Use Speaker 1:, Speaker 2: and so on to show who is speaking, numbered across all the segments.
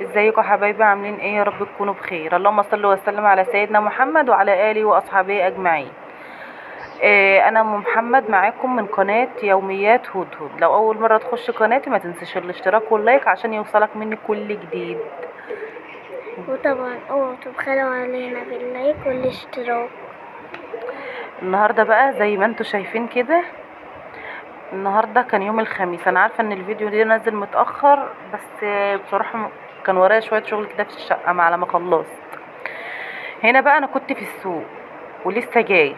Speaker 1: ازيكم يا حبايبي؟ عاملين ايه؟ يا رب تكونوا بخير. اللهم صل وسلم على سيدنا محمد وعلى اله واصحابه اجمعين. انا ام محمد معاكم من قناه يوميات هدهد. لو اول مره تخش قناتي ما تنسيش الاشتراك واللايك عشان يوصلك مني كل جديد.
Speaker 2: وطبعا اوعوا تبخلوا علينا باللايك والاشتراك.
Speaker 1: النهارده بقى زي ما انتوا شايفين كده، النهارده كان يوم الخميس. انا عارفه ان الفيديو ده نازل متاخر، بس بصراحه كان ورايا شويه شغل كده في الشقه على ما خلصت. هنا بقى انا كنت في السوق ولسه جايه.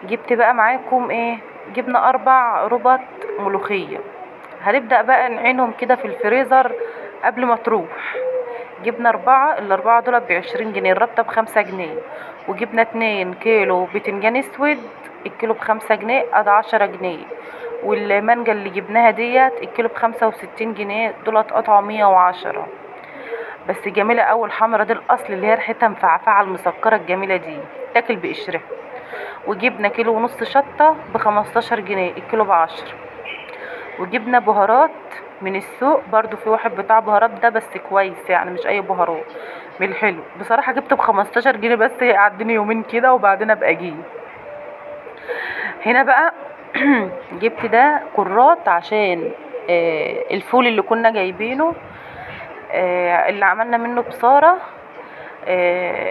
Speaker 1: جبت بقى معاكم ايه؟ جبنا 4 ربط ملوخية. هنبدأ بقى نعينهم كده في الفريزر قبل ما تروح. جبنا 4، ال4 دول ب20 جنيه، الربطة ب5 جنيه. وجبنا 2 كيلو بتنجان اسود، الكيلو ب5 جنيه، ادي 10 جنيه. والمانجا اللي جبناها ديت الكيلو ب65 جنيه، دولت قطعة 110. بس جميلة اوي الحمرا دي، الاصل اللي هي ريحتها مفعفعة المسكرة الجميلة دي، تاكل بقشرها. وجبنا كيلو ونص شطة ب15 جنيه، الكيلو ب10. وجبنا بهارات من السوق برضو، في واحد بتاع بهارات ده بس كويس يعني، مش اي بهارات، من الحلو. بصراحة جبت ب15 جنيه بس، قعدني يومين كده وبعدين ابقى اجيب. هنا بقى جبت ده كرات عشان الفول اللي كنا جايبينه، اللي عملنا منه بصارة.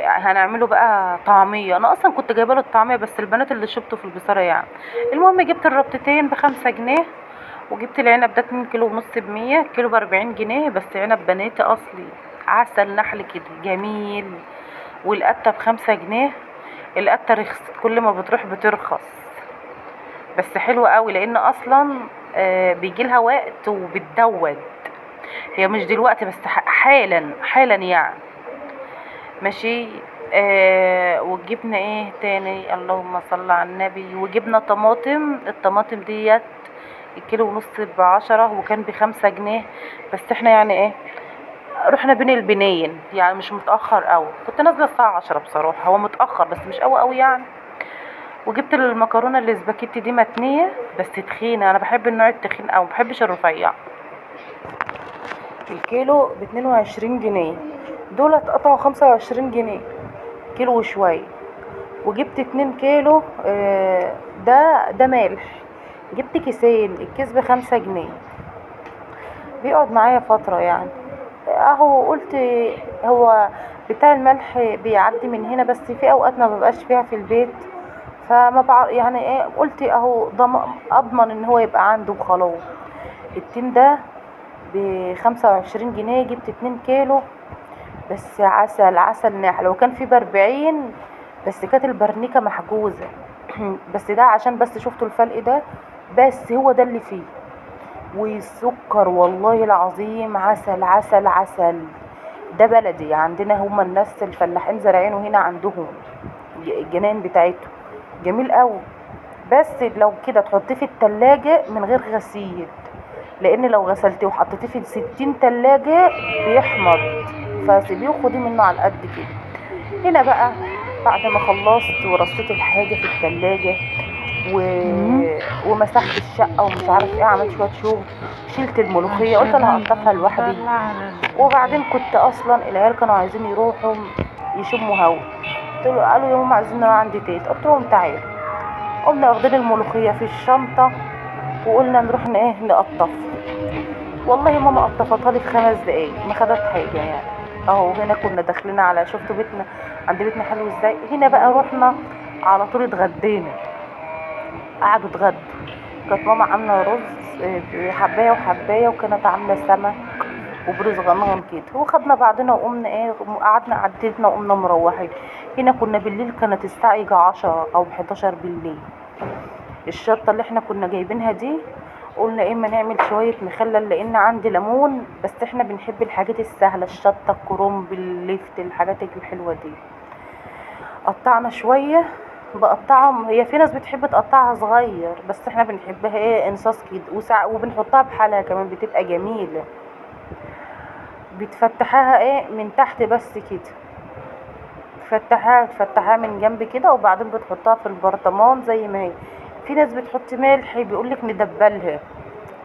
Speaker 1: هنعمله بقى طعمية. انا اصلا كنت جايبه له الطعمية، بس البنات اللي شبطوا في البصارة يعني. المهم جبت الربطتين ب5 جنيه. وجبت العنب ده 2 كيلو ونص ب100، كيلو ب40 جنيه، بس عنب بناتي اصلي، عسل نحل كده جميل. والقتة ب5 جنيه. القتة رخصت، كل ما بتروح بترخص، بس حلوة قوي لان اصلا بيجيلها وقت وبتدود. هي مش دلوقتي بس، حالا حالا يعني. ماشي. وجبنا ايه تاني؟ اللهم صل على النبي. وجبنا طماطم، الطماطم ديت الكيلو ونص ب10 وكان ب5 جنيه. بس احنا يعني ايه، رحنا بين البنين يعني، مش متأخر قوي. كنت نازلة الساعة 10 بصراحة، هو متأخر بس مش قوي يعني. وجبت المكرونة الاسباجيتي دي متنية بس تخينة، انا بحب النوع التخين اوي، مبحبش الرفيع. الكيلو ب22 جنيه، دولت قطعوا 25 جنيه، كيلو وشوية. وجبت 2 كيلو ده ملح. جبت كيسين، الكيس ب5 جنيه، بيقعد معايا فترة يعني. اهو قلت هو بتاع الملح بيعدي من هنا، بس في اوقات ما ببقاش فيها في البيت، فما يعني ايه، قلت اهو اضمن ان هو يبقى عنده وخلاص. التين ده ب25 جنيه، جبت 2 كيلو. بس عسل عسل نحل، وكان في ب40، بس كانت البرنيكة محجوزة. بس ده عشان بس شفتوا الفلق ده، بس هو ده اللي فيه. والسكر والله العظيم عسل عسل عسل. ده بلدي عندنا، هما الناس الفلاحين زارعينه هنا عندهم، الجناين بتاعتهم جميل قوي. بس لو كده تحطيه في التلاجة من غير غسيل، لان لو غسلتيه وحطيتيه في 60 تلاجة بيحمض، فسيبيه وخدي منه على قد كده. هنا بقى بعد ما خلصت ورصيت الحاجة في التلاجة و... ومسحت الشقة ومش عارف ايه، عملت شوية شغل. شلت الملوخية، قلت انا هقطفها لوحدي. وبعدين كنت اصلا العيال كانوا عايزين يروحوا يشموا هوا، قالوا يا ماما عايزين نروح عند تيت، قلت لهم تعالوا. قمنا واخدين الملوخية في الشنطة وقلنا نروح ايه نقطف. والله ماما قطفتها لي في 5 دقايق، ما خدت حاجة يعني. اهو هنا كنا داخلين على، شفتوا بيتنا عند بيتنا حلو ازاي. هنا بقى رحنا على طول اتغدينا، قعدوا اتغدوا. كانت ماما عامله رز حبايه وحبايه، وكانت عامله سمك وبرز غنغن كده. وخدنا بعضنا وقمنا ايه، قعدنا عدتنا وقمنا مروحين. هنا كنا بالليل، كانت الساعه يجي 10 او 11 بالليل. الشطه اللي احنا كنا جايبينها دي، قلنا ايه، ما نعمل شويه مخلل، لان عندي ليمون، بس احنا بنحب الحاجات السهله، الشطه، الكرنب، اللفت، الحاجات الحلوه دي. قطعنا شويه، بقطعهم. هي في ناس بتحب تقطعها صغير، بس احنا بنحبها ايه، انصاص كده، وبنحطها بحالها كمان بتبقى جميله. بتفتحها ايه من تحت بس كده، تفتحها من جنب كده، وبعدين بتحطها في البرطمان زي ما هي. في ناس بتحط ملح، بيقولك ندبلها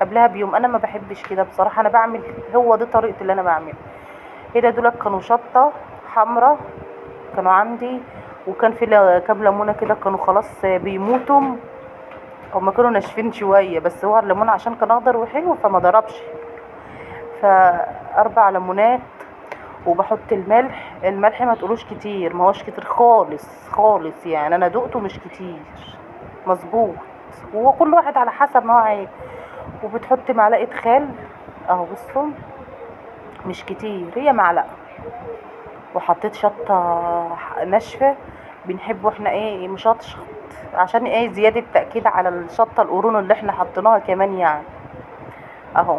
Speaker 1: قبلها بيوم. انا ما بحبش كده بصراحه، انا بعمل، هو دي طريقتي اللي انا بعملها. هنا دول كانوا شطة حمرا كانوا عندي، وكان في كام ليمونة كده كانوا خلاص بيموتوا. هما كانوا ناشفين شوية، بس هو الليمون عشان كان اخضر وحلو فما ضربش. فاربع ليمونات. وبحط الملح ما تقولوش كتير، ما هوش كتير خالص خالص يعني، انا دقته مش كتير، مظبوط. وهو كل واحد على حسب ما هو عايز. وبتحط معلقة خل اهو، بصوا مش كتير، هي معلقة. وحطيت شطة ناشفة، بنحبه احنا ايه مشطشط، عشان ايه زيادة تأكيد على الشطة القرون اللي احنا حطيناها كمان يعني اهو.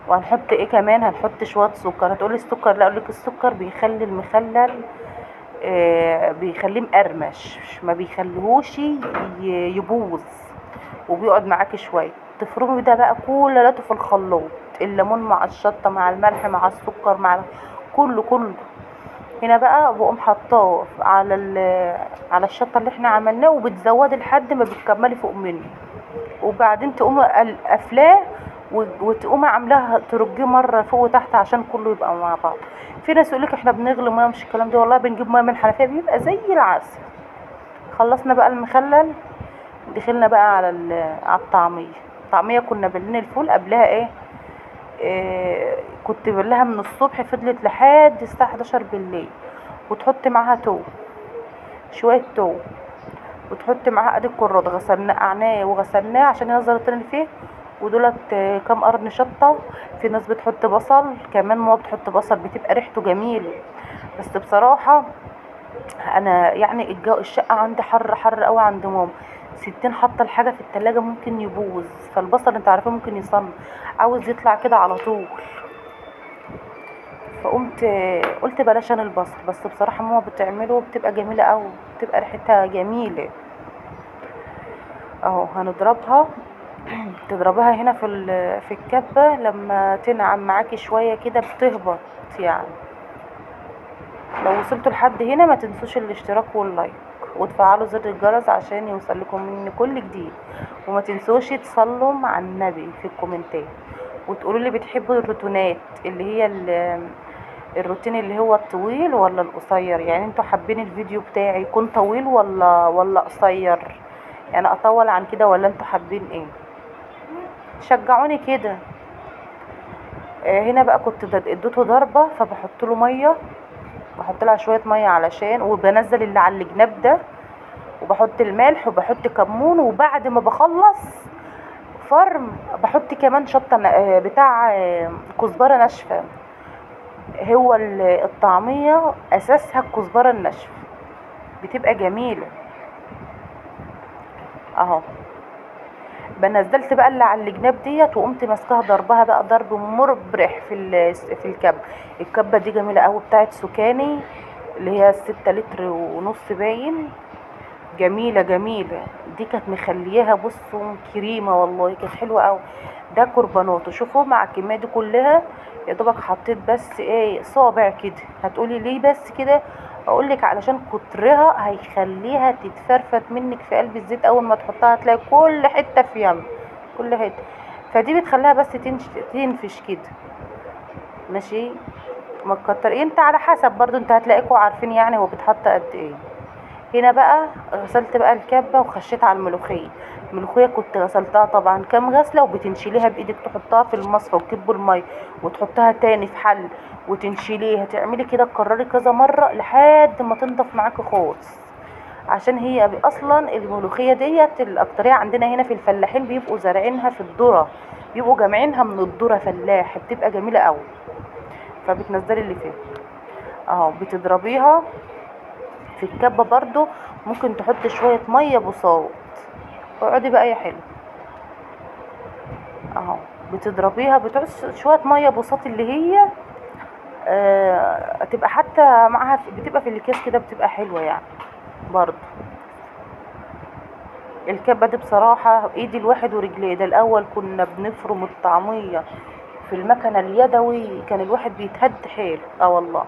Speaker 1: وهنحط ايه كمان، هنحط شوية سكر. هتقولي السكر، لا اقولك السكر بيخلي المخلل بيخليه مقرمش، ما بيخليهوش يبوظ، وبيقعد معاكي شوية. تفرمي ده بقى كله في الخلاط، الليمون مع الشطة مع الملح مع السكر مع كله. هنا بقى بقوم حطاه على الشطة اللي احنا عملناه، وبتزودي لحد ما بتكملي فوق منه. وبعدين تقومي قافلاه، وتقومي عاملاها ترجيه مره فوق وتحت عشان كله يبقى مع بعض. في ناس يقولك احنا بنغلي ميه، مش الكلام ده والله، بنجيب ميه من الحنفيه بيبقى زي العسل. خلصنا بقى المخلل، دخلنا بقى على الطعميه كنا بلين الفول قبلها كنت بلها من الصبح، فضلت لحد الساعه 11 بالليل. وتحط معاها شويه توم، وتحط معاه قد الكرات، نقعناه وغسلناه عشان ينزل الطين اللي فيه. ودولت كام قرن شطه. في ناس بتحط بصل كمان، ماما بتحط بصل بتبقى ريحته جميله. بس بصراحه انا يعني الشقه عندي حر قوي عند ماما، 60 حاطه الحاجه في التلاجة ممكن يبوظ، فالبصل انت عارفه ممكن يصل، عاوز يطلع كده على طول. فقمت قلت بلاش انا البصل، بس بصراحه ماما بتعمله بتبقى جميله قوي، بتبقى ريحتها جميله اهو. هنضربها تضربها هنا في الكبة، لما تنعم معاكي شوية كده بتهبط يعني. لو وصلتوا لحد هنا ما تنسوش الاشتراك واللايك، وتفعلوا زر الجرس عشان يوصل لكم مني كل جديد. وما تنسوش تصلوا على النبي في الكومنتات، وتقولوا لي بتحبوا الروتينات اللي هي الروتين اللي هو الطويل ولا القصير، يعني انتوا حابين الفيديو بتاعي يكون طويل ولا قصير، يعني اطول عن كده، ولا انتوا حابين ايه؟ شجعوني كده. هنا بقى كنت اديته ضربه، فبحط له ميه، بحط لها شويه ميه علشان، وبنزل اللي على الجناب ده، وبحط الملح وبحط كمون. وبعد ما بخلص فرم بحط كمان شطه بتاع كزبره ناشفه. هو الطعميه اساسها الكزبره الناشفه، بتبقى جميله اهو. بنزلت بقى اللي على الجناب ديت، وقمت ماسكاها ضربها بقى ضرب مربح في الكبه. الكبه دي جميله قوي، بتاعت سكاني اللي هي 6 لتر ونص باين، جميله. دي كانت مخلياها بصوا كريمه، والله كانت حلوه قوي. ده كربانات، شوفوا مع الكميه دي كلها يا دوبك حطيت بس صابع كده. هتقولي ليه بس كده؟ اقولك علشان كترها هيخليها تتفرفت منك في قلب الزيت، اول ما تحطها هتلاقي كل حته في يم، كل حته. فدي بتخليها بس تنفش كده ماشي. ما تكتر انت على حسب برضو، انت هتلاقيكوا عارفين يعني هو بيتحط قد ايه. هنا بقى غسلت بقى الكبه وخشيت على الملوخيه كنت غسلتها طبعا كام غسله، وبتنشيليها بايدك، تحطها في المصفى وتكب الميه، وتحطها تاني في حل وتنشيليها. تعملي كده تكرري كذا مره لحد ما تنضف معاكي خالص. عشان هي اصلا الملوخيه ديت الاكتريه عندنا هنا في الفلاحين بيبقوا زارعينها في الذره، بيبقوا جامعينها من الذره فلاح، بتبقى جميله قوي. فبتنزلي اللي فيها اهو، بتضربيها في الكبه برضو. ممكن تحط شويه ميه بصوت، اقعدي بقى يا حلو اهو. بتضربيها بتعص شويه ميه بساط اللي هي تبقى حتى معاها بتبقى في الاكياس كده، بتبقى حلوه يعني برضو. الكبه دي بصراحه ايدي الواحد ورجليه. ده الاول كنا بنفرم الطعميه في المكنه اليدوي، كان الواحد بيتهد حيل والله.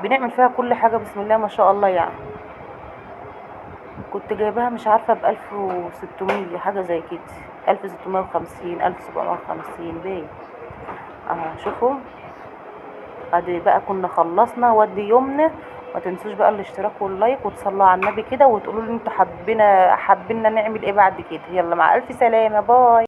Speaker 1: بنعمل فيها كل حاجه بسم الله ما شاء الله يعني. كنت جايباها مش عارفه ب1600 حاجه زي كده، 1650 1750 باين اهو. شوفوا ادي بقى كنا خلصنا، ودي يومنا. ما تنسوش بقى الاشتراك واللايك وتصلوا على النبي كده، وتقولوا لي انتوا حابين نعمل ايه بعد كده. يلا مع الف سلامة، باي.